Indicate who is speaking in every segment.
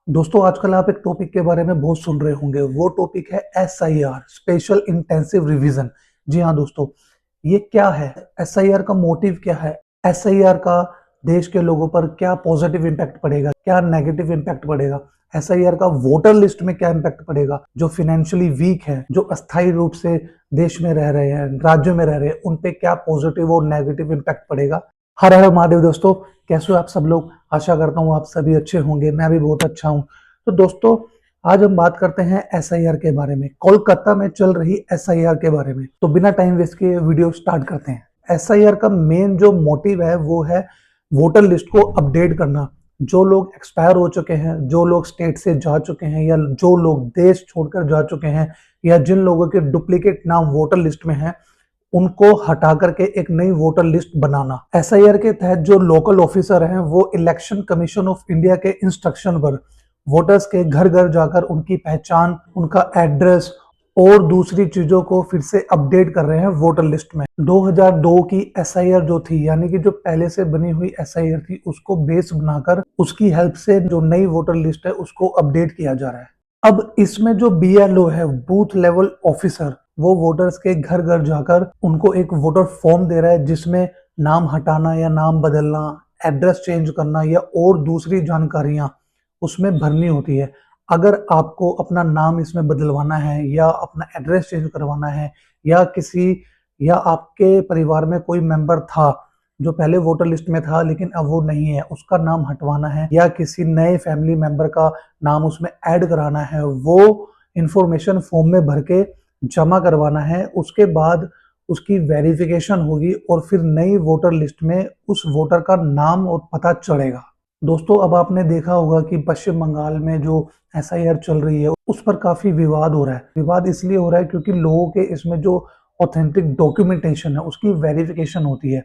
Speaker 1: दोस्तों आजकल आप एक टॉपिक के बारे में बहुत सुन रहे होंगे। वो टॉपिक है SIR, स्पेशल इंटेंसिव रिवीजन। जी हाँ दोस्तों, ये क्या है? SIR का मोटिव क्या है? SIR का देश के लोगों पर क्या पॉजिटिव इम्पैक्ट पड़ेगा, क्या नेगेटिव इम्पैक्ट पड़ेगा? SIR का वोटर लिस्ट में क्या इम्पैक्ट पड़ेगा? जो फाइनेंशियली वीक है, जो अस्थायी रूप से देश में रह रहे हैं, राज्यों में रह रहे हैं, उन पे क्या पॉजिटिव और नेगेटिव इम्पैक्ट पड़ेगा? हर हर महादेव दोस्तों, कैसे हो आप सब लोग? आशा करता हूँ आप सभी अच्छे होंगे। मैं भी बहुत अच्छा हूँ। तो दोस्तों, आज हम बात करते हैं SIR के बारे में, कोलकाता में चल रही SIR के बारे में। तो बिना टाइम वेस्ट किए वीडियो स्टार्ट करते हैं। SIR का मेन जो मोटिव है वो है वोटर लिस्ट को अपडेट करना। जो लोग एक्सपायर हो चुके हैं, जो लोग स्टेट से जा चुके हैं, या जो लोग देश छोड़कर जा चुके हैं, या जिन लोगों के डुप्लीकेट नाम वोटर लिस्ट में है, उनको हटा करके एक नई वोटर लिस्ट बनाना। SIR के तहत जो लोकल ऑफिसर हैं वो इलेक्शन कमीशन ऑफ इंडिया के इंस्ट्रक्शन पर वोटर्स के घर घर जाकर उनकी पहचान, उनका एड्रेस और दूसरी चीजों को फिर से अपडेट कर रहे हैं वोटर लिस्ट में। 2002 की SIR जो थी, यानी कि जो पहले से बनी हुई SIR थी, उसको बेस बनाकर उसकी हेल्प से जो नई वोटर लिस्ट है उसको अपडेट किया जा रहा है। अब इसमें जो BLO है, बूथ लेवल ऑफिसर, वो वोटर्स के घर घर जाकर उनको एक वोटर फॉर्म दे रहा है जिसमें नाम हटाना या नाम बदलना, एड्रेस चेंज करना या और दूसरी जानकारियां उसमें भरनी होती है। अगर आपको अपना नाम इसमें बदलवाना है या अपना एड्रेस चेंज करवाना है, या किसी या आपके परिवार में कोई मेंबर था जो पहले वोटर लिस्ट में था लेकिन अब वो नहीं है, उसका नाम हटवाना है, या किसी नए फैमिली मेंबर का नाम उसमें ऐड कराना है, वो इंफॉर्मेशन फॉर्म में भर के जमा करवाना है। उसके बाद उसकी वेरिफिकेशन होगी और फिर नई वोटर लिस्ट में उस वोटर का नाम और पता चढ़ेगा। दोस्तों, अब आपने देखा होगा कि पश्चिम बंगाल में जो SIR चल रही है उस पर काफी विवाद हो रहा है। विवाद इसलिए हो रहा है क्योंकि लोगों के इसमें जो ऑथेंटिक डॉक्यूमेंटेशन है उसकी वेरिफिकेशन होती है।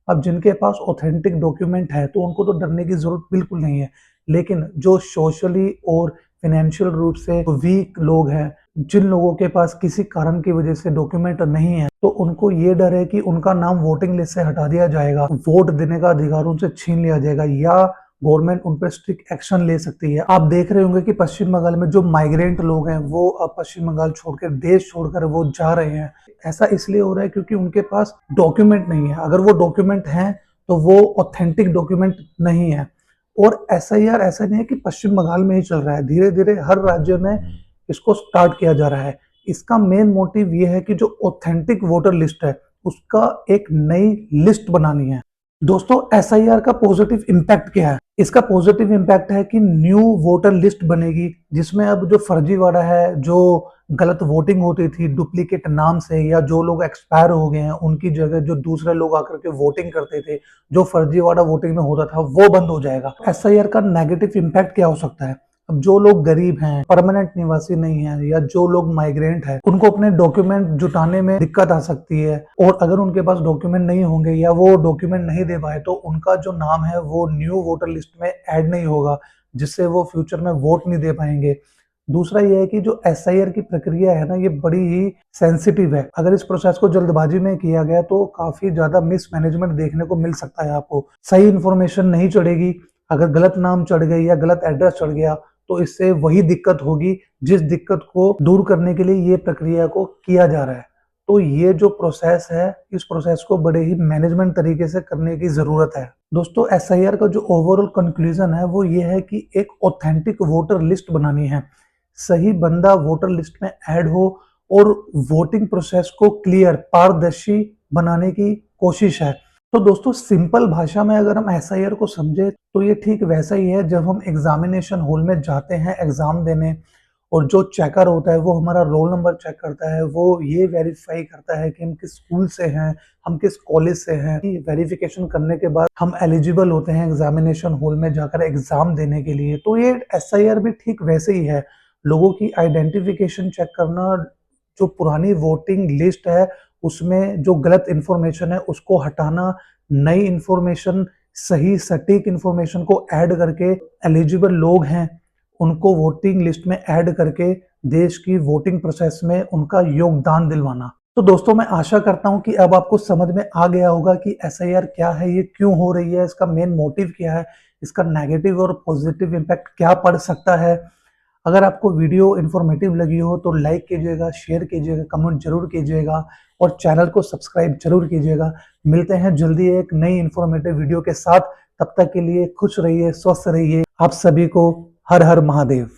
Speaker 1: अब जिनके पास ऑथेंटिक डॉक्यूमेंट है तो उनको तो डरने की जरूरत बिल्कुल नहीं है, लेकिन जो सोशली और फाइनेंशियल रूप से वीक लोग हैं, जिन लोगों के पास किसी कारण की वजह से डॉक्यूमेंट नहीं है, तो उनको ये डर है कि उनका नाम वोटिंग लिस्ट से हटा दिया जाएगा, वोट देने का अधिकार उनसे छीन लिया जाएगा, या गवर्नमेंट उन पर स्ट्रिक्ट एक्शन ले सकती है। आप देख रहे होंगे कि पश्चिम बंगाल में जो माइग्रेंट लोग हैं वो अब पश्चिम बंगाल छोड़कर, देश छोड़कर वो जा रहे हैं। ऐसा इसलिए हो रहा है क्योंकि उनके पास डॉक्यूमेंट नहीं है। अगर वो डॉक्यूमेंट हैं तो वो ऑथेंटिक डॉक्यूमेंट नहीं है। और SIR ऐसा नहीं है कि पश्चिम बंगाल में ही चल रहा है, धीरे धीरे हर राज्य में इसको स्टार्ट किया जा रहा है। इसका मेन मोटिव ये है कि जो ऑथेंटिक वोटर लिस्ट है उसका एक नई लिस्ट बनानी है। दोस्तों, SIR का पॉजिटिव इम्पैक्ट क्या है? इसका पॉजिटिव इम्पैक्ट है कि न्यू वोटर लिस्ट बनेगी जिसमें अब जो फर्जीवाड़ा है, जो गलत वोटिंग होती थी डुप्लीकेट नाम से, या जो लोग एक्सपायर हो गए हैं उनकी जगह जो दूसरे लोग आकर के वोटिंग करते थे, जो फर्जीवाड़ा वोटिंग में होता था, वो बंद हो जाएगा। SIR का नेगेटिव इम्पैक्ट क्या हो सकता है? अब जो लोग गरीब हैं, परमानेंट निवासी नहीं है, या जो लोग माइग्रेंट है, उनको अपने डॉक्यूमेंट जुटाने में दिक्कत आ सकती है। और अगर उनके पास डॉक्यूमेंट नहीं होंगे या वो डॉक्यूमेंट नहीं दे पाए तो उनका जो नाम है वो न्यू वोटर लिस्ट में ऐड नहीं होगा, जिससे वो फ्यूचर में वोट नहीं दे पाएंगे। दूसरा ये है कि जो SIR की प्रक्रिया है ना, ये बड़ी ही सेंसिटिव है। अगर इस प्रोसेस को जल्दबाजी में किया गया तो काफी ज्यादा मिसमैनेजमेंट देखने को मिल सकता है। आपको सही इंफॉर्मेशन नहीं चढ़ेगी, अगर गलत नाम चढ़ गई या गलत एड्रेस चढ़ गया तो इससे वही दिक्कत होगी जिस दिक्कत को दूर करने के लिए ये प्रक्रिया को किया जा रहा है। तो ये जो प्रोसेस है, इस प्रोसेस को बड़े ही मैनेजमेंट तरीके से करने की जरूरत है। दोस्तों, SIR का जो ओवरऑल कंक्लूजन है वो ये है कि एक ऑथेंटिक वोटर लिस्ट बनानी है, सही बंदा वोटर लिस्ट में ऐड हो और वोटिंग प्रोसेस को क्लियर, पारदर्शी बनाने की कोशिश है। तो दोस्तों, सिंपल भाषा में अगर हम SIR को समझे तो ये ठीक वैसा ही है जब हम एग्जामिनेशन हॉल में जाते हैं एग्जाम देने, और जो चेकर होता है वो हमारा रोल नंबर चेक करता है, वो ये वेरीफाई करता है कि हम किस स्कूल से हैं, हम किस कॉलेज से हैं। वेरिफिकेशन करने के बाद हम एलिजिबल होते हैं एग्जामिनेशन हॉल में जाकर एग्जाम देने के लिए। तो ये SIR भी ठीक वैसे ही है, लोगों की आइडेंटिफिकेशन चेक करना, जो पुरानी वोटिंग लिस्ट है उसमें जो गलत इंफॉर्मेशन है उसको हटाना, नई इंफॉर्मेशन, सही सटीक इंफॉर्मेशन को ऐड करके एलिजिबल लोग हैं उनको वोटिंग लिस्ट में ऐड करके देश की वोटिंग प्रोसेस में उनका योगदान दिलवाना। तो दोस्तों, मैं आशा करता हूं कि अब आपको समझ में आ गया होगा कि SIR क्या है, ये क्यों हो रही है, इसका मेन मोटिव क्या है, इसका नेगेटिव और पॉजिटिव इम्पैक्ट क्या पड़ सकता है। अगर आपको वीडियो इन्फॉर्मेटिव लगी हो तो लाइक कीजिएगा, शेयर कीजिएगा, कमेंट जरूर कीजिएगा और चैनल को सब्सक्राइब जरूर कीजिएगा। मिलते हैं जल्दी एक नई इन्फॉर्मेटिव वीडियो के साथ। तब तक के लिए खुश रहिए, स्वस्थ रहिए। आप सभी को हर हर महादेव।